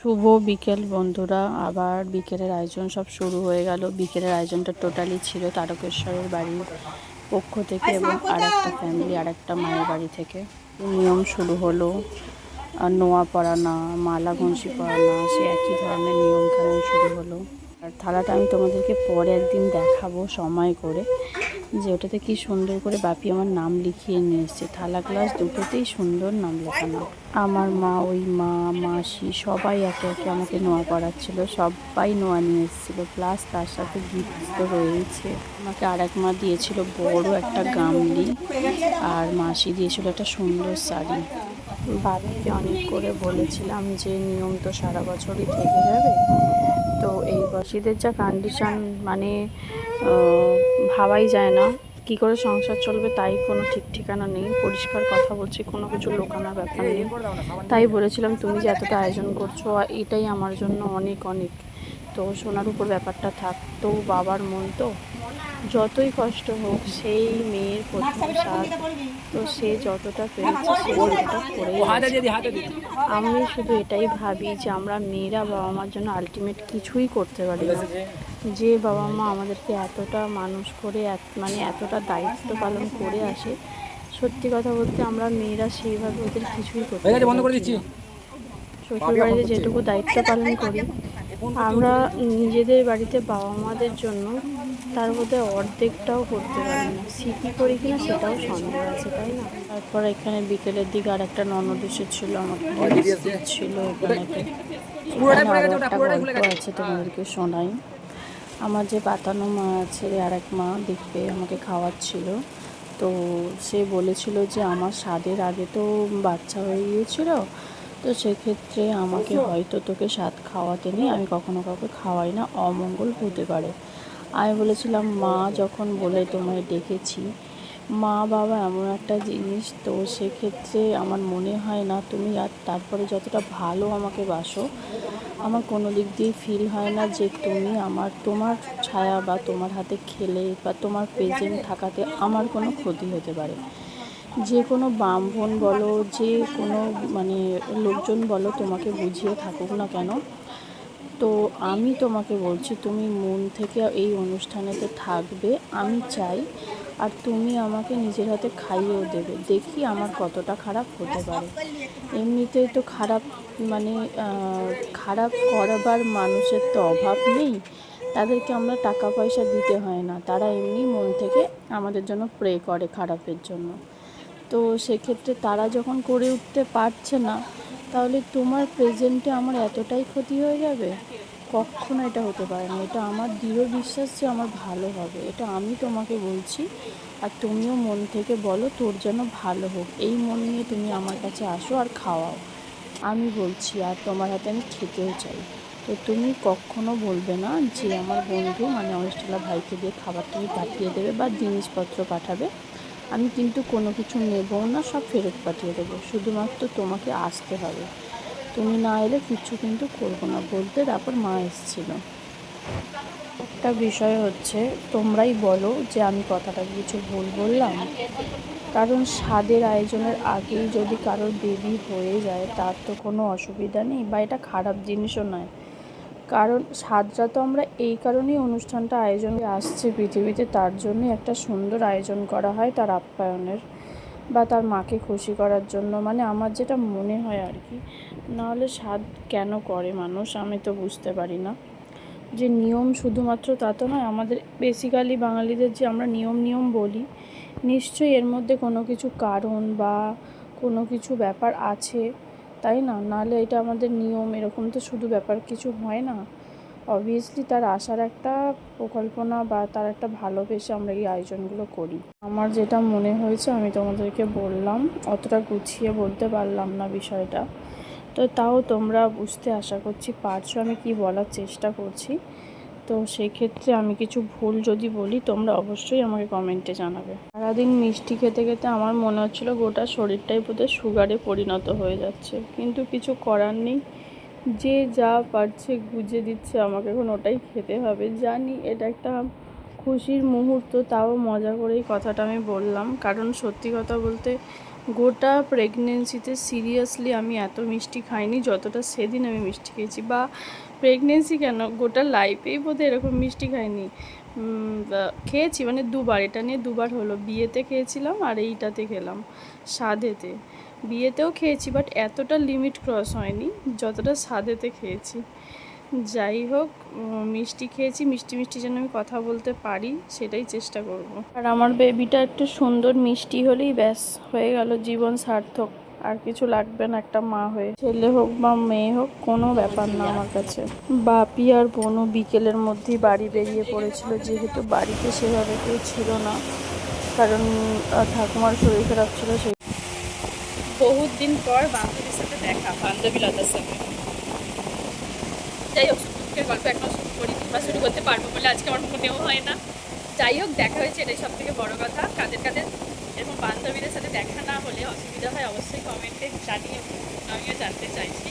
শুভ বিকেল বন্ধুরা। আবার বিকেলের আয়োজন সব শুরু হয়ে গেল। বিকেলের আয়োজনটা টোটালি ছিল তারকেশ্বরের বাড়ির পক্ষ থেকে এবং আর একটা ফ্যামিলি, আর একটা মায়ের বাড়ি থেকে। নিয়ম শুরু হলো, আর নোয়া পরানো, মালা ঘষি পরানো, সে একই ধরনের নিয়ম কানুন শুরু হলো। আর থালাটা আমি তোমাদেরকে পরে একদিন দেখাবো সময় করে, যে ওটাতে কি সুন্দর করে বাপি আমার নাম লিখিয়ে নিয়ে এসছে। থালা গ্লাস দুটোতেই সুন্দর নাম লেখানো। আমার মা, ওই মা, মাসি সবাই একে একে আমাকে নোয়া পড়াচ্ছিল। সবাই নোয়া নিয়ে এসেছিলো, প্লাস তার সাথে গিফট তো রয়েছে। আমাকে আর এক মা দিয়েছিল বড় একটা গামলি, আর মাসি দিয়েছিল একটা সুন্দর শাড়ি। বাপিকে অনেক করে বলেছিলাম যে নিয়ম তো সারা বছরই থেকে যাবে, তো এই বসিদের যা কন্ডিশন, মানে ভাবাই যায় না কি করে সংসার চলবে, তাই কোনো ঠিক ঠিকানা নেই। পরিষ্কার কথা বলছি, কোনো কিছু লোকানোর ব্যাপার নেই। তাই বলেছিলাম তুমি যে এতটা আয়োজন করছো, এটাই আমার জন্য অনেক অনেক। তো সোনার উপর ব্যাপারটা থাকতো, বাবার মন তো, যতই কষ্ট হোক সেই মেয়ের প্রথম সাথ, তো সে যতটা পেরেছে সে ততটা করেই গেছে। আমি শুধু এটাই ভাবি যে আমরা মেয়েরা বাবা মার জন্য আলটিমেট কিছুই করতে পারি না। যে বাবা মা আমাদেরকে এতটা মানুষ করে, মানে এতটা দায়িত্ব পালন করে আসে, সত্যি কথা বলতে আমরা মেয়েরা সেইভাবে ওদের কিছুই করতে পারি না। শ্বশুর বাড়িতে যেটুকু দায়িত্ব পালন করি আমরা নিজেদের বাড়িতে বাবা মাদের জন্য, তার মধ্যে অর্ধেকটাও করতে পারি না। সিকি করি কিনা সেটাও সন্দেহ আছে, তাই না? তারপর এখানে বিকেলের দিকে আর একটা ননদ এসেছিল, আমাকে দিচ্ছিল। এখানে আরও একটা গল্প আছে, তোমাদেরকে শোনাই। আমার যে পাতানো মা আছে, আর এক মা দেখবে আমাকে খাওয়াচ্ছিল। তো সে বলেছিল যে আমার স্বাদের আগে তো বাচ্চা হয়ে গিয়েছিল, তো সেক্ষেত্রে আমাকে হয়তো তোকে স্বাদ খাওয়াতে নেই, আমি কখনো কাউকে খাওয়াই না, অমঙ্গল হতে পারে। আমি বলেছিলাম মা যখন বলে তোমায় ডেকেছি, মা বাবা এমন একটা জিনিস, তো সেক্ষেত্রে আমার মনে হয় না তুমি, আর তারপরে যতটা ভালো আমাকে বাসো, আমার কোনো দিক দিয়ে ফিল হয় না যে তুমি তোমার ছায়া বা তোমার হাতে খেলে বা তোমার প্রেজেন্ট থাকাতে আমার কোনো ক্ষতি হতে পারে। যে কোনো ব্রাহ্মণ বলো, যে কোনো মানে লোকজন বলো, তোমাকে বুঝিয়ে থাকুক না কেন, তো আমি তোমাকে বলছি তুমি মন থেকে এই অনুষ্ঠানেতে থাকবে, আমি চাই। আর তুমি আমাকে নিজের হাতে খাইয়েও দেবে, দেখি আমার কতটা খারাপ হতে পারে। এমনিতেই তো খারাপ, মানে খারাপ করবার মানুষের তো অভাব নেই, তাদেরকে আমরা টাকা পয়সা দিতে হয় না, তারা এমনি মন থেকে আমাদের জন্য প্রে করে খারাপের জন্য। তো সেক্ষেত্রে তারা যখন করে উঠতে পারছে না, তাহলে তোমার প্রেজেন্টে আমার এতটাই ক্ষতি হয়ে যাবে? কখনো এটা হতে পারে না। এটা আমার দৃঢ় বিশ্বাস যে আমার ভালো হবে, এটা আমি তোমাকে বলছি। আর তুমিও মন থেকে বলো তোর যেন ভালো হোক, এই মন নিয়ে তুমি আমার কাছে আসো আর খাওয়াও, আমি বলছি। আর তোমার হাতে আমি খেতেও চাই। তো তুমি কখনো বলবে না যে আমার বন্ধু, মানে অনিষ্টলা ভাইকে দিয়ে খাবার তুমি পাঠিয়ে দেবে বা জিনিসপত্র পাঠাবে, আমি কিন্তু কোনো কিছু নেবও না, সব ফেরত পাঠিয়ে দেবো। শুধুমাত্র তোমাকে আসতে হবে, তুমি না এলে কিচ্ছু কিন্তু করবো না বলতে। তারপর মা এসেছিল। একটা বিষয় হচ্ছে, তোমরাই বলো যে আমি কথাটা কিছু ভুল বললাম। কারণ স্বাদের আয়োজনের আগেই যদি কারোর বেবি হয়ে যায়, তার তো কোনো অসুবিধা নেই, বা এটা খারাপ জিনিসও নয়। কারণ স্বাদটা তো আমরা এই কারণেই অনুষ্ঠানটা আয়োজন আসছে পৃথিবীতে, তার জন্যই একটা সুন্দর আয়োজন করা হয় তার আপ্যায়নের, বা তার মাকে খুশি করার জন্য, মানে আমার যেটা মনে হয় আর কি। নাহলে স্বাদ কেন করে মানুষ, আমি তো বুঝতে পারি না। যে নিয়ম শুধুমাত্র তা তো নয়, আমাদের বেসিক্যালি বাঙালিদের যে আমরা নিয়ম নিয়ম বলি, নিশ্চয়ই এর মধ্যে কোনো কিছু কারণ বা কোনো কিছু ব্যাপার আছে, তাই না? নাহলে এটা আমাদের নিয়ম, এরকম তো শুধু ব্যাপার কিছু হয় না। অবভিয়াসলি তার আসার একটা পরিকল্পনা বা তার একটা ভালোবেসে আমরা এই আয়োজনগুলো করি। আমার যেটা মনে হয়েছে আমি তোমাদেরকে বললাম, অতটা গুছিয়ে বলতে পারলাম না বিষয়টা, তো তাও তোমরা বুঝতে আশা করছি পারছো আমি কি বলার চেষ্টা করছি। তো সেই ক্ষেত্রে আমি কিছু ভুল যদি বলি, তোমরা অবশ্যই আমাকে কমেন্টে জানাবে। সারাদিন মিষ্টি খেতে খেতে আমার মনে হচ্ছিলো গোটা শরীরটাই বোধহয় সুগারে পরিণত হয়ে যাচ্ছে, কিন্তু কিছু করার নেই। যে যা পারছে গুজে দিচ্ছে, আমাকে এখন ওটাই খেতে হবে। জানি এটা একটা খুশির মুহূর্ত, তাও মজা করেই কথাটা আমি বললাম। কারণ সত্যি কথা বলতে গোটা প্রেগনেন্সিতে সিরিয়াসলি আমি এত মিষ্টি খাইনি যতটা সেদিন আমি মিষ্টি খেয়েছি, বা প্রেগনেন্সি কেন, গোটা লাইফেই বোধহয় এরকম মিষ্টি খাইনি। খেয়েছি মানে দুবার, এটা নিয়ে দুবার হলো, বিয়েতে খেয়েছিলাম আর এইটাতে খেলাম স্বাদেতে। বিয়েতেও খেয়েছি বাট এতটা লিমিট ক্রস হয়নি যতটা স্বাদেতে খেয়েছি। যাই হোক, মিষ্টি খেয়েছি, মিষ্টি মিষ্টি যেন আমি কথা বলতে পারি সেটাই চেষ্টা করব। আর আমার বেবিটা একটু সুন্দর মিষ্টি হলেই ব্যাস হয়ে গেল, জীবন সার্থক। আর কিছু লাগবে না একটা মা হয়ে, ছেলে হোক বা মেয়ে হোক কোনো ব্যাপার না আমার কাছে। বাপি আর বোনও বিকেলের মধ্যেই বাড়ি বেরিয়ে পড়েছিল, যেহেতু বাড়িতে সেভাবে কেউ ছিল না, কারণ ঠাকুমার শরীর খারাপ ছিল। সেই বহুত দিন পর বান্ধবীর সাথে দেখা, বান্ধবী লতার সাথে। যাই হোক, সুখের গল্প এখনো শুরু করিনি বা শুরু করতে পারবো বলে আজকে আমার মনেও হয় না। যাই হোক, দেখা হয়েছে, এটাই সব থেকে বড়ো কথা। কাদের কাদের এরকম বান্ধবীদের সাথে দেখা না হলে অসুবিধা হয় অবশ্যই কমেন্টে জানিয়ে, আমিও জানতে চাইছি।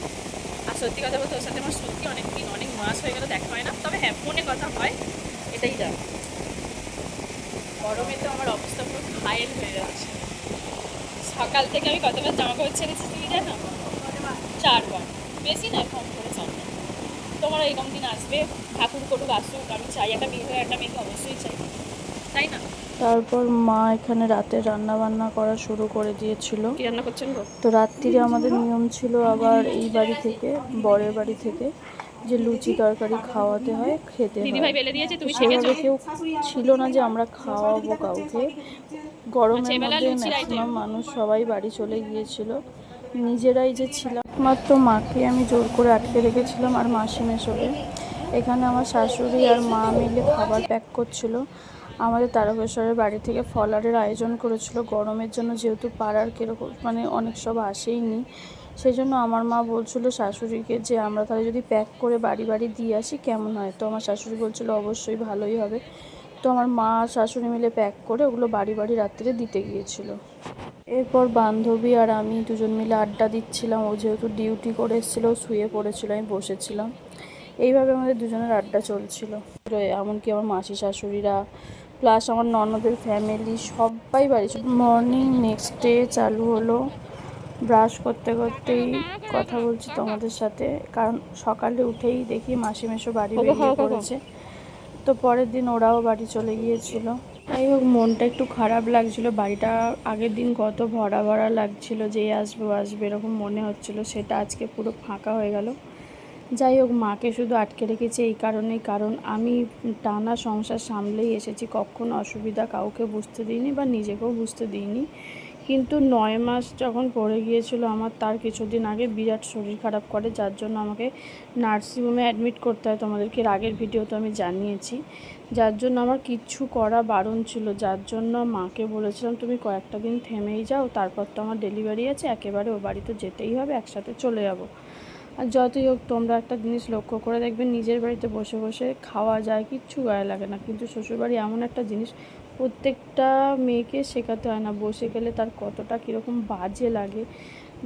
আর সত্যি কথা বলতে ওর সাথে আমার সত্যি অনেক দিন, অনেক মাস হয়ে গেল দেখা হয় না, তবে হ্যাঁ ফোনে কথা হয়, এটাই জানো। গরমে তো আমার অবস্থা পুরো ঘায়েল হয়ে যাচ্ছে। সকাল থেকে আমি কতবার জামা কাপড় ছেড়েছি তুমি জানো? 4 বার, বেশি না, কম করে 4 বার। তোমার এরকম দিন আসবে, ঠাকুর করুক আসুক, আমি চাই একটা মেয়ে হয়ে একটা মেয়েকে অবশ্যই চাই, তাই না? তারপর মা এখানে রাতে রান্না বান্না করা শুরু করে দিয়েছিল। কি রান্না করছেন গো? তো রাত্রিরে আমাদের নিয়ম ছিল আবার এই বাড়ি থেকে, বরের বাড়ি থেকে, যে লুচি তরকারি খাওয়াতে হয়, খেতে হয়। সেভাবে কেউ ছিল না যে আমরা খাওয়াবো কাউকে। গরমের মধ্যে ম্যাক্সিমাম মানুষ সবাই বাড়ি চলে গিয়েছিল, নিজেরাই যে ছিলাম, মাত্র মাকে আমি জোর করে আটকে রেখেছিলাম আর মাসি মেশোকে। এখানে আমার শাশুড়ি আর মা মিলে খাবার প্যাক করছিল। আমাদের তারকেশ্বরের বাড়ি থেকে ফলারের আয়োজন করেছিল গরমের জন্য, যেহেতু পাড়ার কীরকম মানে অনেক সব আসেইনি, সেই জন্য আমার মা বলছিল শাশুড়িকে যে আমরা তাহলে যদি প্যাক করে বাড়ি বাড়ি দিয়ে আসি কেমন হয়। তো আমার শাশুড়ি বলছিল অবশ্যই ভালোই হবে। তো আমার মা আর শাশুড়ি মিলে প্যাক করে ওগুলো বাড়ি বাড়ি রাত্রে দিতে গিয়েছিল। এরপর বান্ধবী আর আমি দুজন মিলে আড্ডা দিচ্ছিলাম। ও যেহেতু ডিউটি করে এসেছিলো, শুয়ে পড়েছিল, আমি বসেছিলাম। এইভাবে আমাদের দুজনের আড্ডা চলছিল। এমনকি আমার মাসি শাশুড়িরা প্লাস আমার ননদের ফ্যামিলি সবাই বাড়ি ছিল। মর্নিং নেক্সট ডে চালু হলো। ব্রাশ করতে করতেই কথা বলছি তোমাদের সাথে, কারণ সকালে উঠেই দেখি মাসি মেশো বাড়ি বেরিয়ে পড়েছে। তো পরের দিন ওরাও বাড়ি চলে গিয়েছিল। যাই হোক, মনটা একটু খারাপ লাগছিল। বাড়িটা আগের দিন কত ভরা ভরা লাগছিল, যে আসবো আসবে এরকম মনে হচ্ছিল, সেটা আজকে পুরো ফাঁকা হয়ে গেল। যাই হোক, মাকে শুধু আটকে রেখেছি এই কারণেই, কারণ আমি টানা সংসার সামলেই এসেছি, কখনো অসুবিধা কাউকে বুঝতে দিইনি বা নিজেকেও বুঝতে দিইনি। কিন্তু 9 মাস যখন পড়ে গিয়েছিল আমার, তার কিছুদিন আগে বিরাট শরীর খারাপ করে, যার জন্য আমাকে নার্সিংহোমে অ্যাডমিট করতে হয়। তোমাদেরকে আগের ভিডিওতে আমি জানিয়েছি, যার জন্য আমার কিচ্ছু করা বারণ ছিল, যার জন্য মাকে বলেছিলাম তুমি কয়েকটা দিন থেমেই যাও, তারপর তো আমার ডেলিভারি আছে, একেবারে ও বাড়ি তো যেতেই হবে, একসাথে চলে যাব। আর যতই হোক, তোমরা একটা জিনিস লক্ষ্য করে দেখবে, নিজের বাড়িতে বসে বসে খাওয়া যায়, কিচ্ছু গায়ে লাগে না, কিন্তু শ্বশুরবাড়ি এমন একটা জিনিস প্রত্যেকটা মেয়েকে শেখাতে হয় না, বসে গেলে তার কতটা কীরকম বাজে লাগে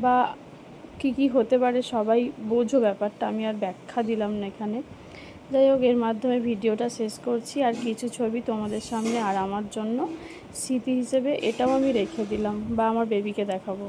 বা কী কী হতে পারে, সবাই বোঝো ব্যাপারটা, আমি আর ব্যাখ্যা দিলাম না এখানে। যাই হোক, এর মাধ্যমে ভিডিওটা শেষ করছি। আর কিছু ছবি তোমাদের সামনে আর আমার জন্য স্মৃতি হিসেবে এটাও আমি রেখে দিলাম, বা আমার বেবিকে দেখাবো।